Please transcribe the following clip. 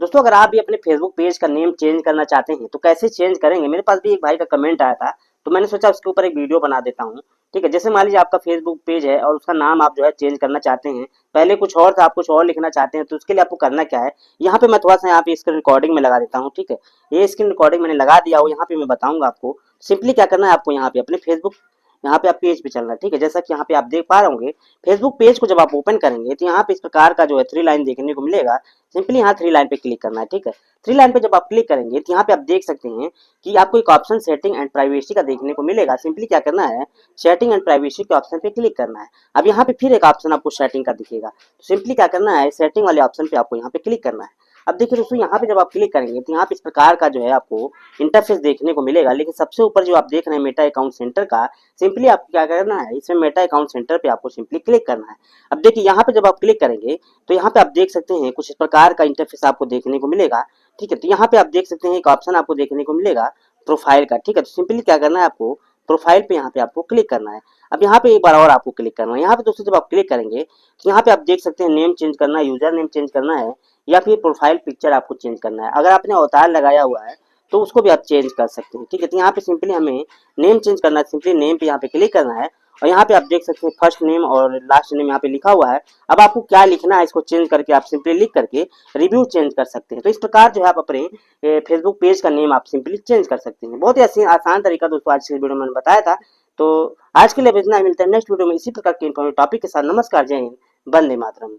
दोस्तों अगर आप भी अपने फेसबुक पेज का नेम चेंज करना चाहते हैं तो कैसे चेंज करेंगे, मेरे पास भी एक भाई का कमेंट आया था तो मैंने सोचा उसके ऊपर एक वीडियो बना देता हूँ। ठीक है, जैसे मान लीजिए आपका फेसबुक पेज है और उसका नाम आप जो है चेंज करना चाहते हैं, पहले कुछ और था आप कुछ और लिखना चाहते हैं, तो उसके लिए आपको करना क्या है। यहाँ पे मैं थोड़ा सा यहाँ पे स्क्रीन रिकॉर्डिंग में लगा देता हूँ। ठीक है, ये स्क्रीन रिकॉर्डिंग मैंने लगा दिया हो, यहाँ पे मैं बताऊंगा आपको सिंपली क्या करना है। आपको यहाँ पे अपने फेसबुक यहाँ पे आप पेज पे चलना है। ठीक है, जैसा कि यहाँ पे आप देख पा रहे होंगे फेसबुक पेज को जब आप ओपन करेंगे तो यहाँ पे इस प्रकार का जो है थ्री लाइन देखने को मिलेगा। सिंपली यहाँ थ्री लाइन पे क्लिक करना है। ठीक है, थ्री लाइन पे जब आप क्लिक करेंगे तो यहाँ पे आप देख सकते हैं कि आपको एक ऑप्शन सेटिंग एंड प्राइवेसी का देखने को मिलेगा। सिंपली क्या करना है, सेटिंग एंड प्राइवेसी के ऑप्शन पे क्लिक करना है। अब यहाँ पे फिर एक ऑप्शन आपको सेटिंग का दिखेगा, तो सिंपली क्या करना है, सेटिंग वाले ऑप्शन पे आपको यहाँ पे क्लिक करना है। अब देखिए दोस्तों यहाँ पे जब आप क्लिक करेंगे तो यहाँ पे इस प्रकार का जो है आपको इंटरफेस देखने को मिलेगा, लेकिन सबसे ऊपर जो आप देख रहे हैं मेटा अकाउंट सेंटर का, सिंपली आपको क्या करना है, इसमें मेटा अकाउंट सेंटर पे आपको सिंपली क्लिक करना है। अब देखिए यहाँ पे जब आप क्लिक करेंगे तो यहाँ पे आप देख सकते हैं कुछ इस प्रकार का इंटरफेस आपको देखने को मिलेगा। ठीक है, तो यहाँ पे आप देख सकते हैं एक ऑप्शन आपको देखने को मिलेगा प्रोफाइल का। ठीक है, तो सिंपली क्या करना है, आपको प्रोफाइल पे यहाँ पे आपको क्लिक करना है। अब यहाँ पे एक बार और आपको क्लिक करना है। यहाँ पे दोस्तों जब आप क्लिक करेंगे तो यहाँ पे आप देख सकते हैं नेम चेंज करना है, यूजर नेम चेंज करना है, या फिर प्रोफाइल पिक्चर आपको चेंज करना है। अगर आपने अवतार लगाया हुआ है तो उसको भी आप चेंज कर सकते हैं। ठीक है, तो यहाँ पे सिंपली हमें नेम चेंज करना है, सिंपली नेम पे यहाँ पे क्लिक करना है और यहाँ पे आप देख सकते हैं फर्स्ट नेम और लास्ट नेम यहाँ पे लिखा हुआ है। अब आपको क्या लिखना है इसको चेंज करके आप सिंपली लिख करके रिव्यू चेंज कर सकते हैं। तो इस प्रकार जो है आप अपने फेसबुक पेज का नेम आप सिंपली चेंज कर सकते हैं। बहुत ही आसान तरीका दोस्तों आज के वीडियो में मैंने बताया था। तो आज के लिए इतना ही, मिलते हैं नेक्स्ट वीडियो में इसी प्रकार के इंफॉर्मेटिव टॉपिक के साथ। नमस्कार, जय हिंद, वंदे मातरम।